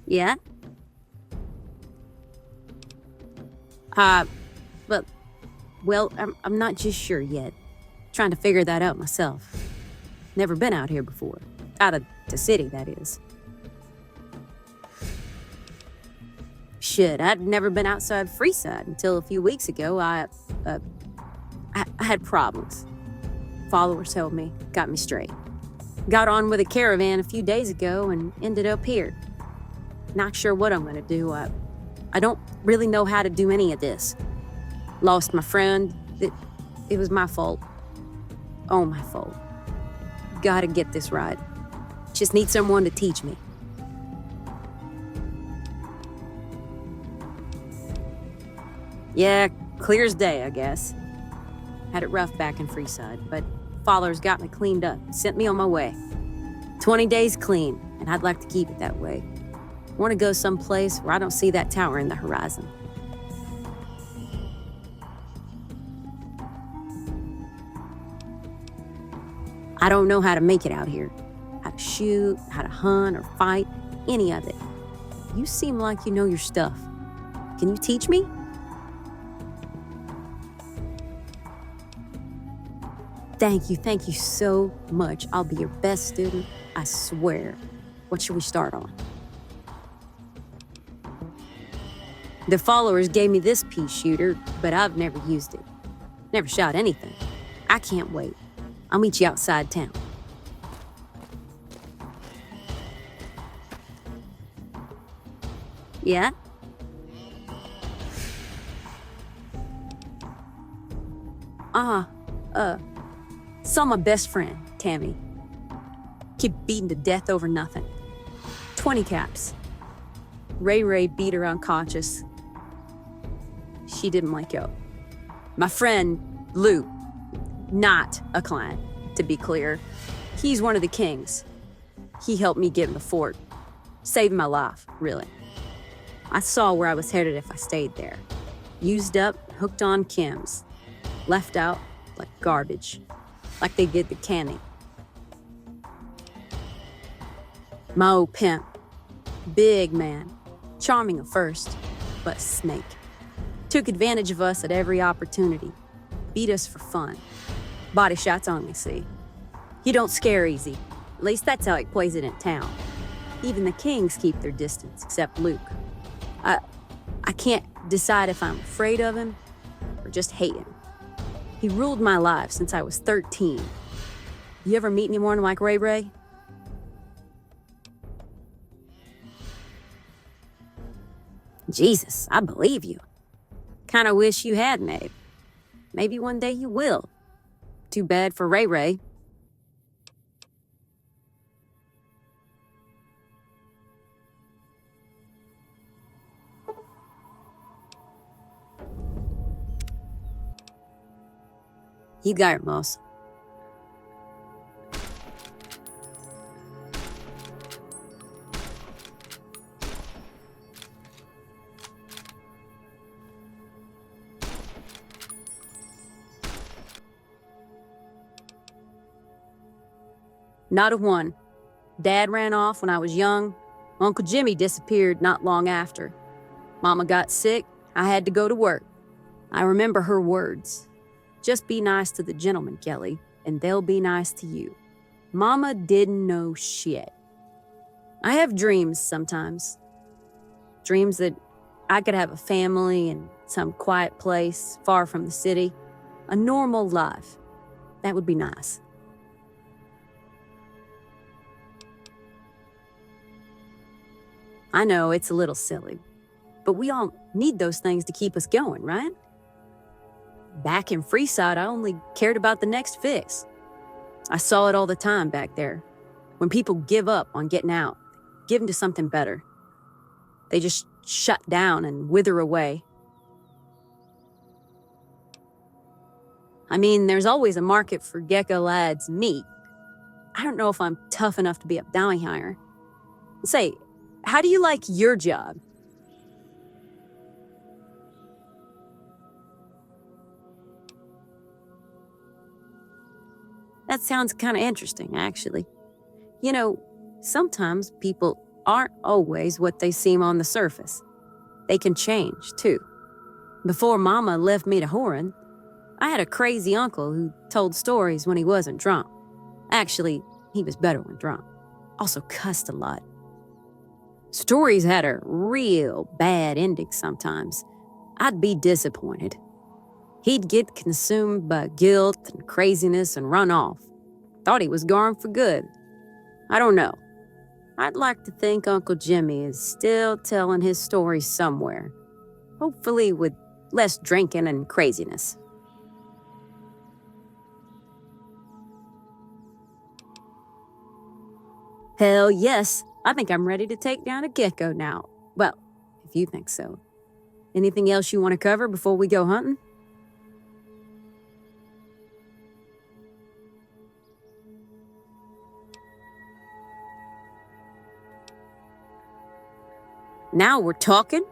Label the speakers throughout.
Speaker 1: Yeah? But, well, I'm not just sure yet. Trying to figure that out myself. Never been out here before. Out of the city, that is. Shit, I'd never been outside Freeside until a few weeks ago. I had problems. Followers held me, got me straight. Got on with a caravan a few days ago and ended up here. Not sure what I'm gonna do. I don't really know how to do any of this. Lost my friend. It was my fault. Oh, my fault. Gotta get this right. Just need someone to teach me. Yeah, clear as day, I guess. Had it rough back in Freeside, but Fowler's got me cleaned up, sent me on my way. 20 days clean, and I'd like to keep it that way. Want to go someplace where I don't see that tower in the horizon. I don't know how to make it out here. How to shoot, how to hunt or fight, any of it. You seem like you know your stuff. Can you teach me? Thank you so much. I'll be your best student, I swear. What should we start on? The followers gave me this pea shooter, but I've never used it. Never shot anything. I can't wait. I'll meet you outside town. Yeah? Saw my best friend, Tammy. Keep beaten to death over nothing. 20 caps. Ray-Ray beat her unconscious. She didn't wake up. My friend, Luke, not a client, to be clear. He's one of the kings. He helped me get in the fort. Saved my life, really. I saw where I was headed if I stayed there. Used up, hooked on chems. Left out like garbage. Like they did the canny. My old pimp. Big man. Charming at first, but a snake. Took advantage of us at every opportunity. Beat us for fun. Body shots only, see. He don't scare easy. At least that's how he plays it in town. Even the kings keep their distance, except Luke. I can't decide if I'm afraid of him or just hate him. He ruled my life since I was 13. You ever meet anyone like Ray-Ray? Jesus, I believe you. Kinda wish you had, Mabe. Maybe one day you will. Too bad for Ray-Ray. You got it, Moss. Not a one. Dad ran off when I was young. Uncle Jimmy disappeared not long after. Mama got sick. I had to go to work. I remember her words. Just be nice to the gentlemen, Kelley, and they'll be nice to you. Mama didn't know shit. I have dreams sometimes. Dreams that I could have a family in some quiet place, far from the city. A normal life. That would be nice. I know it's a little silly, but we all need those things to keep us going, right? Back in Freeside, I only cared about the next fix. I saw it all the time back there. When people give up on getting out, give into something better. They just shut down and wither away. I mean, there's always a market for gecko lads' meat. I don't know if I'm tough enough to be a bounty hunter. Say, how do you like your job? That sounds kind of interesting, actually. You know, sometimes people aren't always what they seem on the surface. They can change, too. Before Mama left me to Horan, I had a crazy uncle who told stories when he wasn't drunk. Actually, he was better when drunk. Also cussed a lot. Stories had a real bad ending sometimes. I'd be disappointed. He'd get consumed by guilt and craziness and run off. Thought he was gone for good. I don't know. I'd like to think Uncle Jimmy is still telling his story somewhere. Hopefully with less drinking and craziness. Hell yes, I think I'm ready to take down a gecko now. Well, if you think so. Anything else you want to cover before we go hunting? Now we're talking.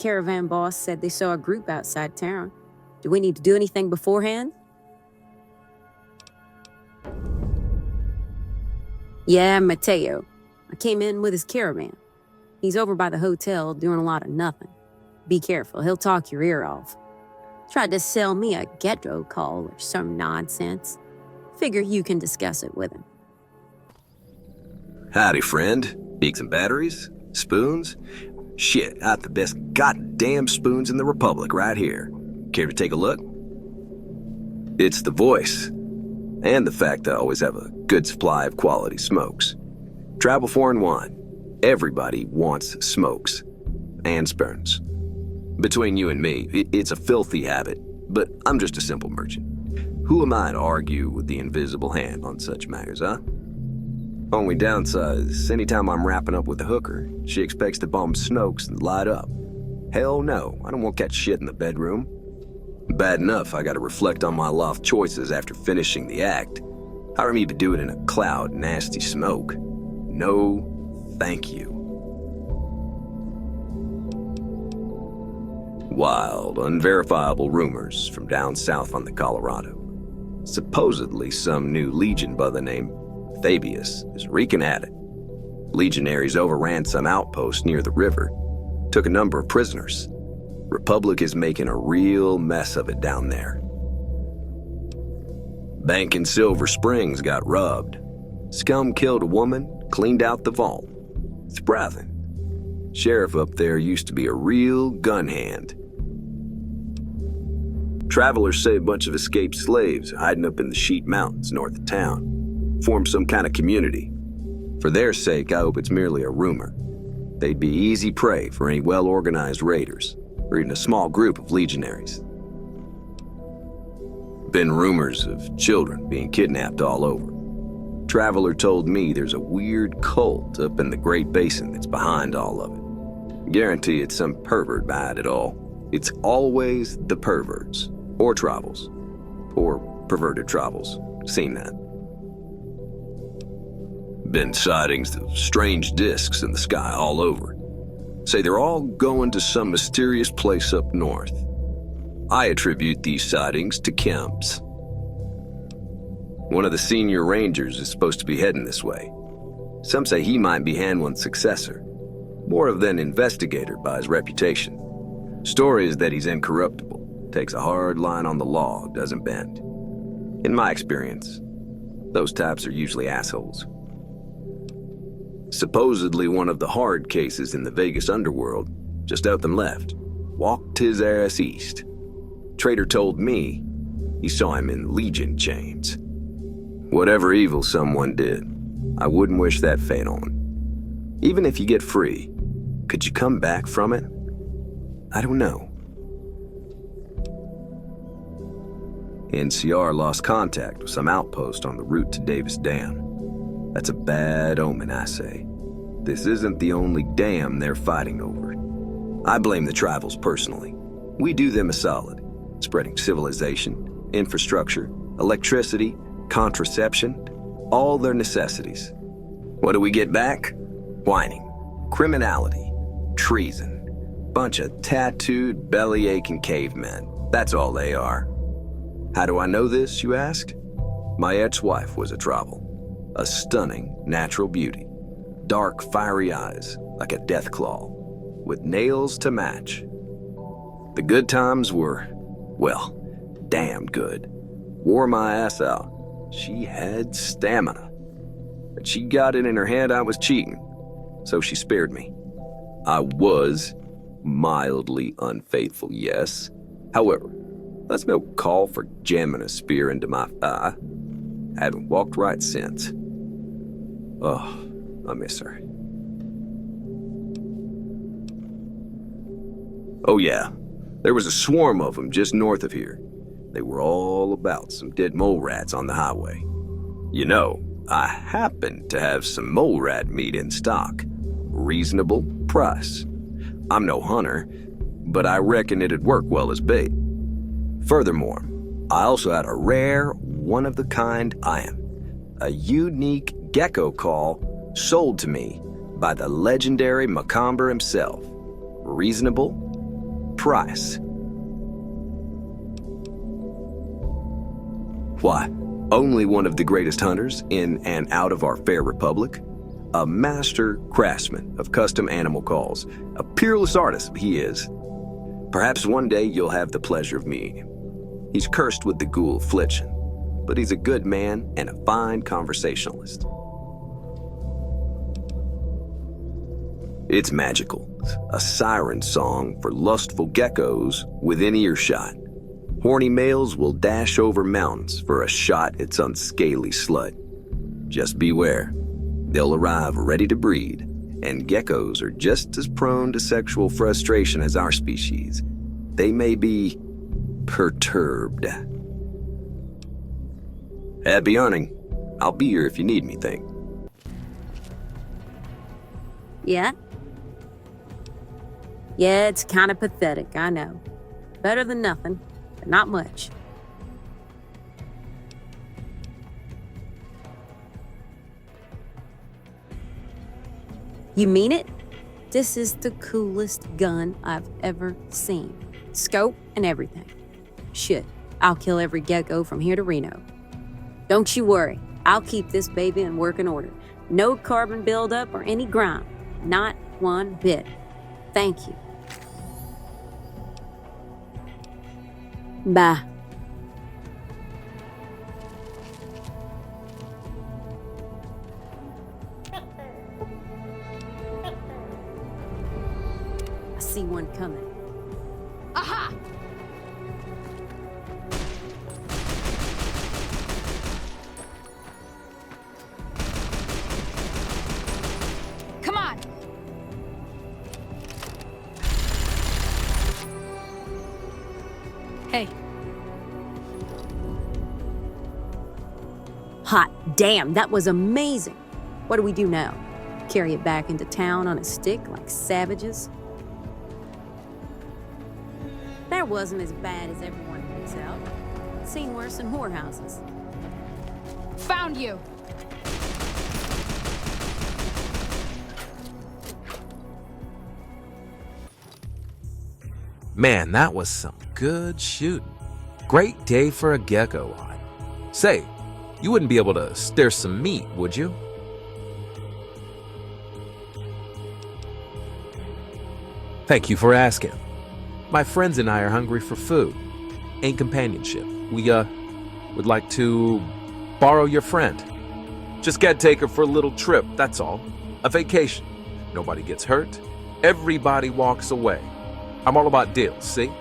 Speaker 1: Caravan boss said they saw a group outside town. Do we need to do anything beforehand? Yeah, Mateo. I came in with his caravan. He's over by the hotel doing a lot of nothing. Be careful, he'll talk your ear off. Tried to sell me a gecko call or some nonsense. Figure you can discuss it with him.
Speaker 2: Howdy, friend. Need some batteries? Spoons? Shit, I got the best goddamn spoons in the Republic right here. Care to take a look? It's the voice, and the fact that I always have a good supply of quality smokes. Travel 4 in 1. Everybody wants smokes. And spoons. Between you and me, it's a filthy habit, but I'm just a simple merchant. Who am I to argue with the invisible hand on such matters, huh? Only downside is anytime I'm wrapping up with a hooker, she expects to bum Snokes and light up. Hell no, I don't want that shit in the bedroom. Bad enough I gotta reflect on my loft choices after finishing the act. How am I even do it in a cloud nasty smoke? No, thank you. Wild, unverifiable rumors from down south on the Colorado. Supposedly some new legion by the name Fabius is wreaking at it. Legionaries overran some outpost near the river, took a number of prisoners. Republic is making a real mess of it down there. Bank in Silver Springs got robbed. Scum killed a woman, cleaned out the vault. Spraven. Sheriff up there used to be a real gun hand. Travelers say a bunch of escaped slaves hiding up in the Sheet Mountains north of town. Form some kind of community. For their sake, I hope it's merely a rumor. They'd be easy prey for any well-organized raiders, or even a small group of legionaries. Been rumors of children being kidnapped all over. Traveler told me there's a weird cult up in the Great Basin that's behind all of it. Guarantee it's some pervert behind it all. It's always the perverts, or tribals, or perverted tribals. Seen that. Been sightings of strange discs in the sky all over. Say they're all going to some mysterious place up north. I attribute these sightings to chems. One of the senior rangers is supposed to be heading this way. Some say he might be Hanlon's successor. More of an investigator by his reputation. Story is that he's incorruptible, takes a hard line on the law, doesn't bend. In my experience, those types are usually assholes. Supposedly one of the hard cases in the Vegas underworld, just out and left, walked his ass east. Trader told me he saw him in Legion chains. Whatever evil someone did, I wouldn't wish that fate on. Even if you get free, could you come back from it? I don't know. NCR lost contact with some outpost on the route to Davis Dam. That's a bad omen, I say. This isn't the only dam they're fighting over. I blame the tribals personally. We do them a solid, spreading civilization, infrastructure, electricity, contraception, all their necessities. What do we get back? Whining, criminality, treason. Bunch of tattooed, belly-aching cavemen. That's all they are. How do I know this, you asked? My ex-wife was a tribal. A stunning natural beauty. dark, fiery eyes like a death claw, with nails to match. The good times were, well, damn good. Wore my ass out. She had stamina. But she got it in her head I was cheating, so she spared me. I was mildly unfaithful, yes. However, that's no call for jamming a spear into my thigh. I haven't walked right since. Oh, I miss her. Oh yeah, there was a swarm of them just north of here. They were all about some dead mole rats on the highway. You know, I happen to have some mole rat meat in stock. Reasonable price. I'm no hunter, but I reckon it'd work well as bait. Furthermore, I also had a rare, one-of-the-kind item. A unique gecko call sold to me by the legendary Macomber himself. Reasonable price. Why, only one of the greatest hunters in and out of our fair republic. A master craftsman of custom animal calls. A peerless artist, he is. Perhaps one day you'll have the pleasure of meeting him. He's cursed with the ghoul affliction, but he's a good man and a fine conversationalist. It's magical. A siren song for lustful geckos within earshot. Horny males will dash over mountains for a shot at its unscaly slut. Just beware. They'll arrive ready to breed, and geckos are just as prone to sexual frustration as our species. They may be perturbed. Happy hunting. I'll be here if you need me, think.
Speaker 1: Yeah? Yeah, it's kind of pathetic, I know. Better than nothing, but not much. You mean it? This is the coolest gun I've ever seen. Scope and everything. Shit, I'll kill every gecko from here to Reno. Don't you worry, I'll keep this baby in working order. No carbon buildup or any grime. Not one bit. Thank you. Bye. I see one coming. Aha! Come on! Hey. Hot damn, that was amazing. What do we do now? Carry it back into town on a stick like savages? That wasn't as bad as everyone makes out. Seen worse than whorehouses. Found you!
Speaker 3: Man, that was some good shooting. Great day for a gecko hunt. Say, you wouldn't be able to steer some meat, would you? Thank you for asking. My friends and I are hungry for food and companionship. We, would like to borrow your friend. Just gotta take her for a little trip, that's all. A vacation. Nobody gets hurt. Everybody walks away. I'm all about deals, see?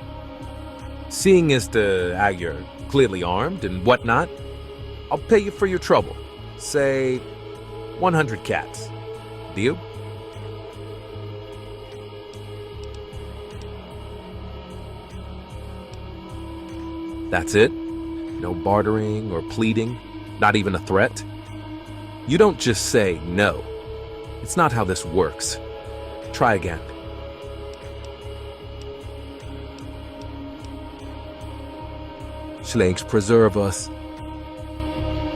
Speaker 3: Seeing as to how you're clearly armed and whatnot, I'll pay you for your trouble. Say, 100 cats. Deal? That's it? No bartering or pleading? Not even a threat? You don't just say no. It's not how this works. Try again. Schlanks preserve us.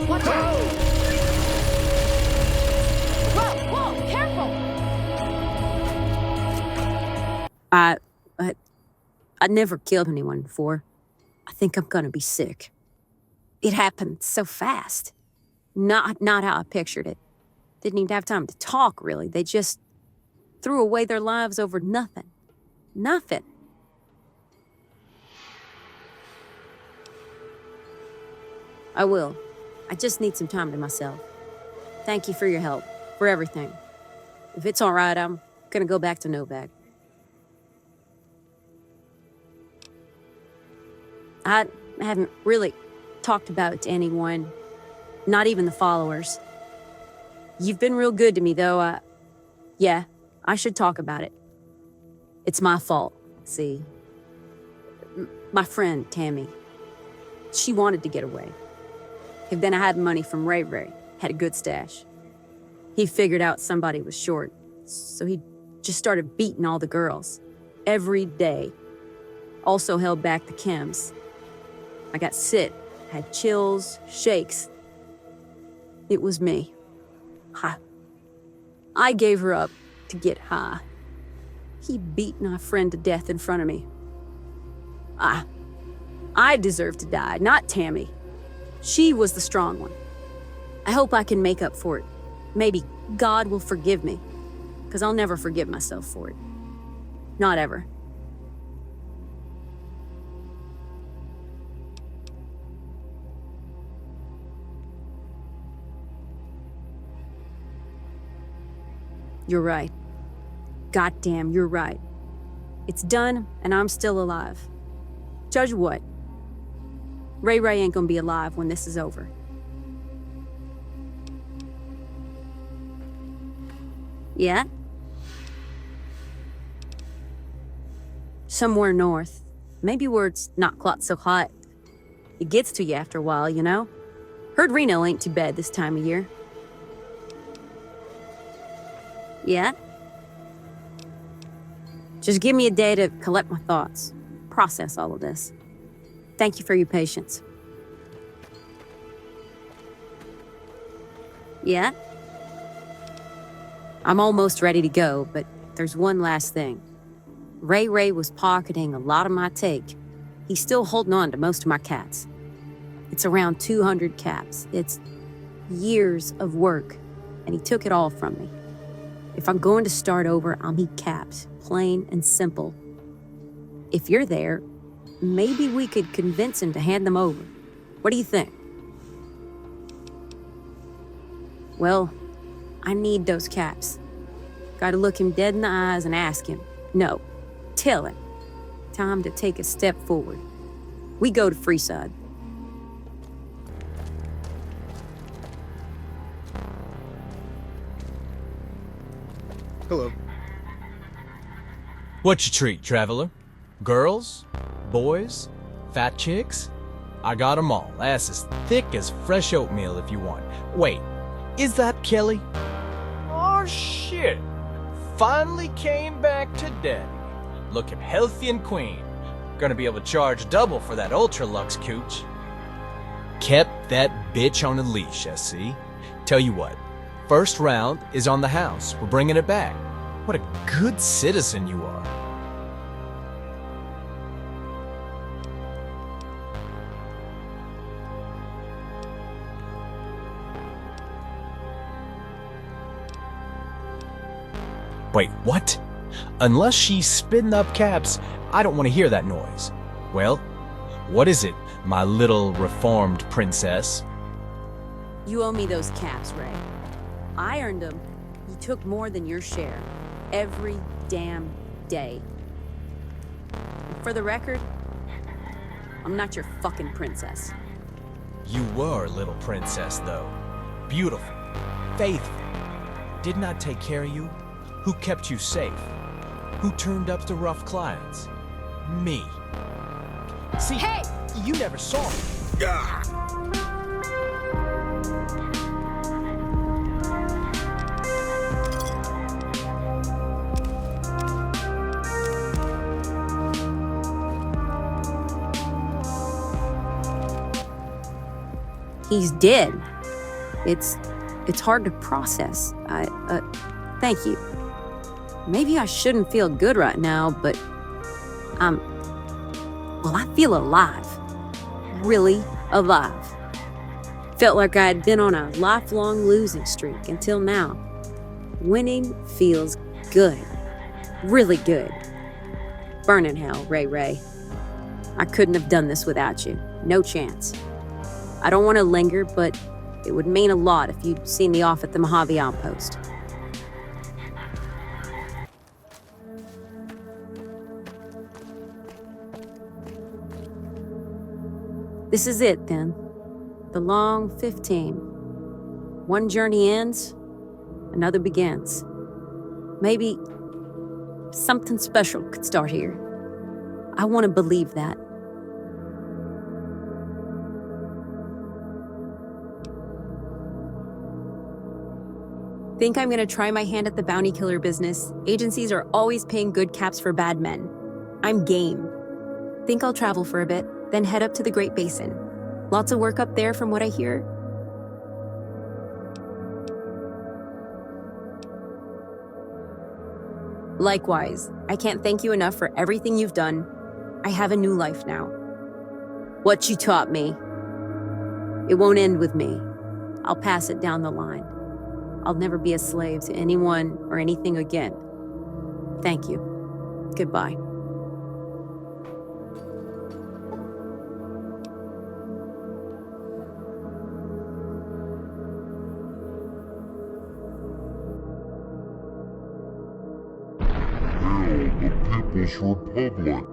Speaker 4: Watch out! Whoa, careful!
Speaker 1: I never killed anyone before. I think I'm gonna be sick. It happened so fast. Not how I pictured it. Didn't even have time to talk, really. They just threw away their lives over nothing. Nothing. I will. I just need some time to myself. Thank you for your help, for everything. If it's all right, I'm gonna go back to Novak. I haven't really talked about it to anyone, not even the followers. You've been real good to me, though. Yeah, I should talk about it. It's my fault, see. My friend, Tammy, she wanted to get away. And then I had money from Ray-Ray, had a good stash. He figured out somebody was short, so he just started beating all the girls. Every day. Also held back the chems. I got sick, had chills, shakes. It was me. I gave her up to get high. He beat my friend to death in front of me. I deserve to die, not Tammy. She was the strong one. I hope I can make up for it. Maybe God will forgive me, because I'll never forgive myself for it. Not ever. You're right. Goddamn, you're right. It's done, and I'm still alive. Judge what? Ray-Ray ain't gonna be alive when this is over. Yeah? Somewhere north. Maybe where it's not quite so hot. It gets to you after a while, you know? Heard Reno ain't too bad this time of year. Yeah? Just give me a day to collect my thoughts, process all of this. Thank you for your patience. Yeah? I'm almost ready to go, but there's one last thing. Ray-Ray was pocketing a lot of my take. He's still holding on to most of my cats. It's around 200 caps. It's years of work, and he took it all from me. If I'm going to start over, I'll need caps, plain and simple. If you're there, maybe we could convince him to hand them over. What do you think? Well, I need those caps. Gotta look him dead in the eyes and ask him. No, tell him. Time to take a step forward. We go to Freeside.
Speaker 5: Hello.
Speaker 6: What you treat, traveler? Girls? Boys? Fat chicks? I got 'em all, ass as thick as fresh oatmeal if you want. Wait, is that Kelley? Oh shit! Finally came back to daddy. Looking healthy and queen. Gonna be able to charge double for that ultra luxe cooch. Kept that bitch on a leash, I see. Tell you what, first round is on the house. We're bringing it back. What a good citizen you are. Wait, what? Unless she's spitting up caps, I don't want to hear that noise. Well, what is it, my little reformed princess?
Speaker 1: You owe me those caps, Ray. I earned them. You took more than your share. Every damn day. And for the record, I'm not your fucking princess.
Speaker 6: You were, little princess, though. Beautiful. Faithful. Didn't I take care of you? Who kept you safe? Who turned up to rough clients? Me. See,
Speaker 4: Hey!
Speaker 6: you never saw me.
Speaker 1: He's dead. It's hard to process. Thank you. Maybe I shouldn't feel good right now, but I feel alive. Really alive. Felt like I had been on a lifelong losing streak until now. Winning feels good. Really good. Burn in hell, Ray-Ray. I couldn't have done this without you. No chance. I don't want to linger, but it would mean a lot if you'd seen me off at the Mojave Outpost. This is it, then. The long 15. One journey ends, another begins. Maybe something special could start here. I want to believe that. Think I'm gonna try my hand at the bounty killer business? Agencies are always paying good caps for bad men. I'm game. Think I'll travel for a bit, then head up to the Great Basin. Lots of work up there from what I hear. Likewise, I can't thank you enough for everything you've done. I have a new life now. What you taught me, it won't end with me. I'll pass it down the line. I'll never be a slave to anyone or anything again. Thank you. Goodbye.
Speaker 7: Hail the People's Republic!